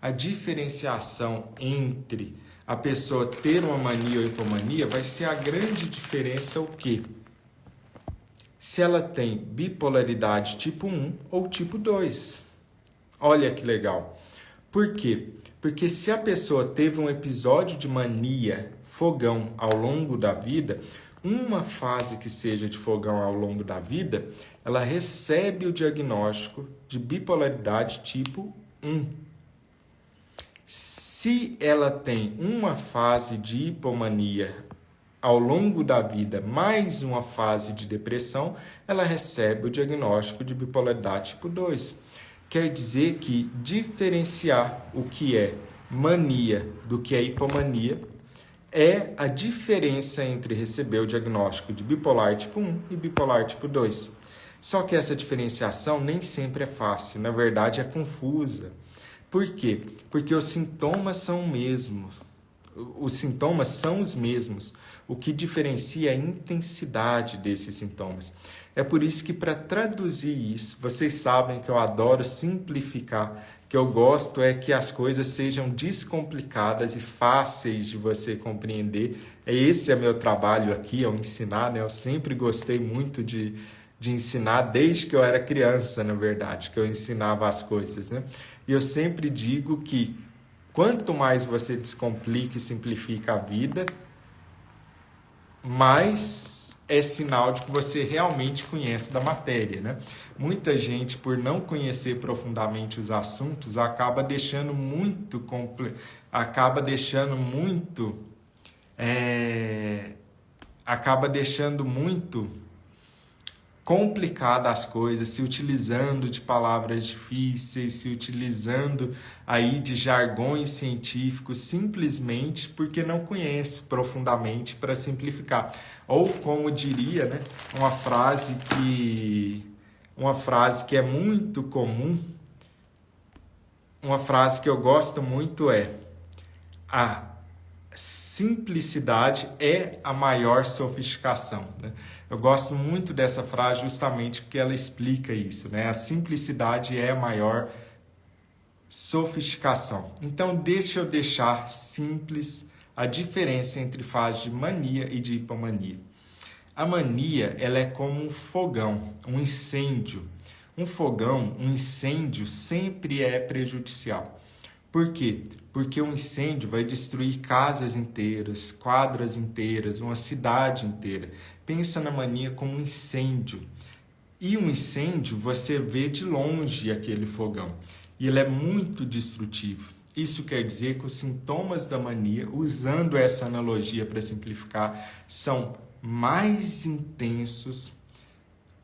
a diferenciação entre a pessoa ter uma mania ou hipomania vai ser a grande diferença o quê? Se ela tem bipolaridade tipo 1 ou tipo 2. Olha que legal. Por quê? Porque se a pessoa teve um episódio de mania, fogão, ao longo da vida, uma fase que seja de fogão ao longo da vida, ela recebe o diagnóstico de bipolaridade tipo 1. Se ela tem uma fase de hipomania ao longo da vida, mais uma fase de depressão, ela recebe o diagnóstico de bipolaridade tipo 2. Quer dizer que diferenciar o que é mania do que é hipomania é a diferença entre receber o diagnóstico de bipolar tipo 1 e bipolar tipo 2. Só que essa diferenciação nem sempre é fácil, na verdade é confusa. Por quê? Porque os sintomas são os mesmos. Os sintomas são os mesmos. O que diferencia é a intensidade desses sintomas. É por isso que, para traduzir isso, vocês sabem que eu adoro simplificar, que eu gosto é que as coisas sejam descomplicadas e fáceis de você compreender. Esse é meu trabalho aqui, ao ensinar, né? Eu sempre gostei muito de ensinar, desde que eu era criança, na verdade, que eu ensinava as coisas, né? E eu sempre digo que quanto mais você descomplica e simplifica a vida, mais é sinal de que você realmente conhece da matéria, né? Muita gente, por não conhecer profundamente os assuntos, acaba deixando muito complicada as coisas, se utilizando de palavras difíceis, se utilizando aí de jargões científicos, simplesmente porque não conhece profundamente para simplificar. Ou como diria, né, uma frase que é muito comum, uma frase que eu gosto muito é: a simplicidade é a maior sofisticação, né? Eu gosto muito dessa frase justamente porque ela explica isso, né? A simplicidade é a maior sofisticação. Então, deixa eu deixar simples a diferença entre fase de mania e de hipomania. A mania, ela é como um fogão, um incêndio. Um fogão, um incêndio sempre é prejudicial. Por quê? Porque um incêndio vai destruir casas inteiras, quadras inteiras, uma cidade inteira. Pensa na mania como um incêndio. E um incêndio você vê de longe aquele fogão. E ele é muito destrutivo. Isso quer dizer que os sintomas da mania, usando essa analogia para simplificar, são mais intensos.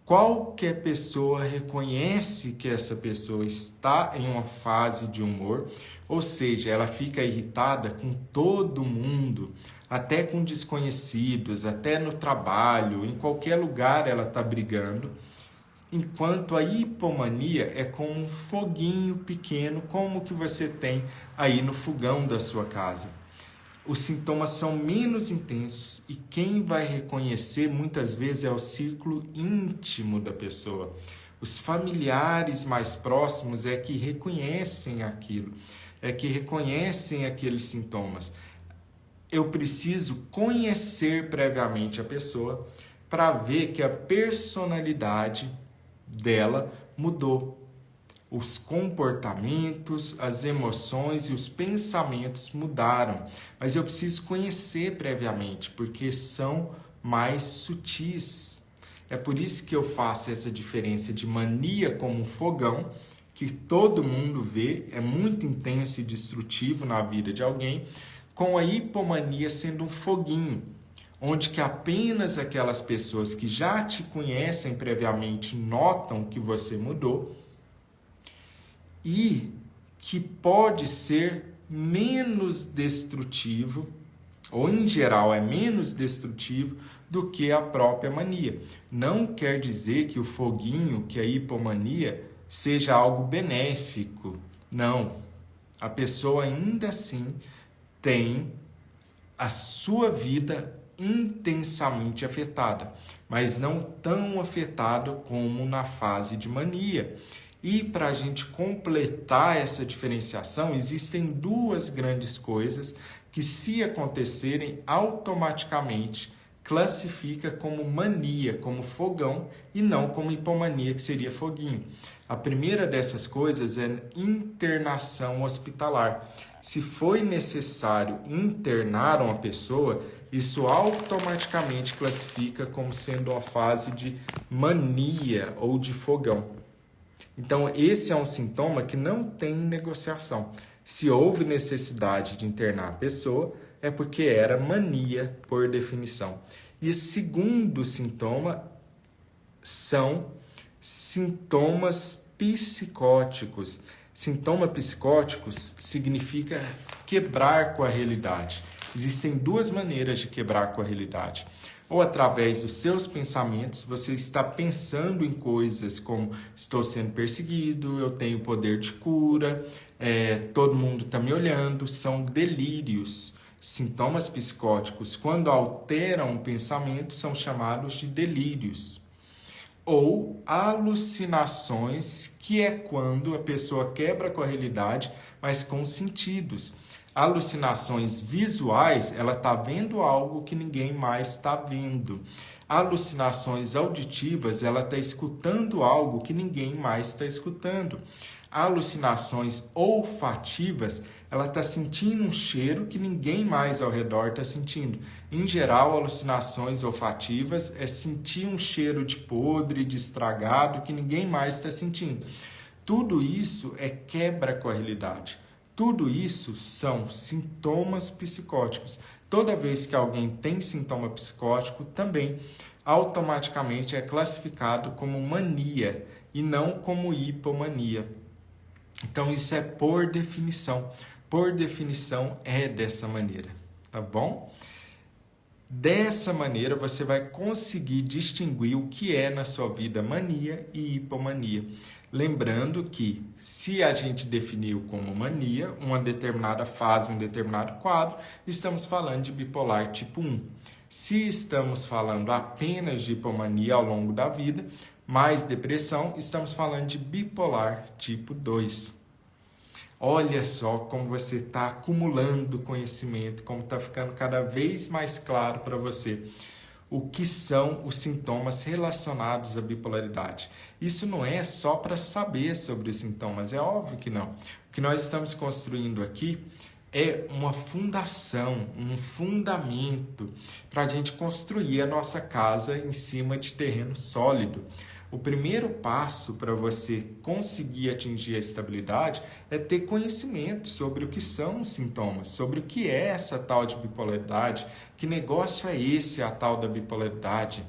Qualquer pessoa reconhece que essa pessoa está em uma fase de humor, ou seja, ela fica irritada com todo mundo, até com desconhecidos, até no trabalho, em qualquer lugar ela está brigando. Enquanto a hipomania é como um foguinho pequeno, como que você tem aí no fogão da sua casa. Os sintomas são menos intensos e quem vai reconhecer muitas vezes é o círculo íntimo da pessoa. Os familiares mais próximos é que reconhecem aquilo, é que reconhecem aqueles sintomas. Eu preciso conhecer previamente a pessoa para ver que a personalidade dela mudou. Os comportamentos, as emoções e os pensamentos mudaram. Mas eu preciso conhecer previamente, porque são mais sutis. É por isso que eu faço essa diferença de mania como um fogão, que todo mundo vê, é muito intenso e destrutivo na vida de alguém, com a hipomania sendo um foguinho, onde que apenas aquelas pessoas que já te conhecem previamente notam que você mudou, e que pode ser menos destrutivo, ou em geral é menos destrutivo do que a própria mania. Não quer dizer que o foguinho, que a hipomania, seja algo benéfico. Não. A pessoa ainda assim tem a sua vida intensamente afetada, mas não tão afetado como na fase de mania. E para a gente completar essa diferenciação, existem duas grandes coisas que, se acontecerem, automaticamente classifica como mania, como fogão, e não como hipomania, que seria foguinho. A primeira dessas coisas é internação hospitalar. Se foi necessário internar uma pessoa, isso automaticamente classifica como sendo uma fase de mania ou de fogão. Então, esse é um sintoma que não tem negociação. Se houve necessidade de internar a pessoa, é porque era mania por definição. E esse segundo sintoma são sintomas psicóticos. Sintomas psicóticos significa quebrar com a realidade. Existem duas maneiras de quebrar com a realidade. Ou através dos seus pensamentos, você está pensando em coisas como estou sendo perseguido, eu tenho poder de cura, todo mundo está me olhando, são delírios. Sintomas psicóticos, quando alteram o pensamento, são chamados de delírios. Ou alucinações, que é quando a pessoa quebra com a realidade, mas com os sentidos. Alucinações visuais, ela está vendo algo que ninguém mais está vendo. Alucinações auditivas, ela está escutando algo que ninguém mais está escutando. Alucinações olfativas, ela está sentindo um cheiro que ninguém mais ao redor está sentindo. Em geral, alucinações olfativas é sentir um cheiro de podre, de estragado, que ninguém mais está sentindo. Tudo isso é quebra com a realidade. Tudo isso são sintomas psicóticos. Toda vez que alguém tem sintoma psicótico, também automaticamente é classificado como mania e não como hipomania. Então, isso é por definição. Por definição, é dessa maneira, tá bom? Dessa maneira, você vai conseguir distinguir o que é na sua vida mania e hipomania. Lembrando que, se a gente definiu como mania uma determinada fase, um determinado quadro, estamos falando de bipolar tipo 1. Se estamos falando apenas de hipomania ao longo da vida, mais depressão, estamos falando de bipolar tipo 2. Olha só como você está acumulando conhecimento, como está ficando cada vez mais claro para você o que são os sintomas relacionados à bipolaridade. Isso não é só para saber sobre os sintomas, é óbvio que não. O que nós estamos construindo aqui é uma fundação, um fundamento para a gente construir a nossa casa em cima de terreno sólido. O primeiro passo para você conseguir atingir a estabilidade é ter conhecimento sobre o que são os sintomas, sobre o que é essa tal de bipolaridade, que negócio é esse, a tal da bipolaridade.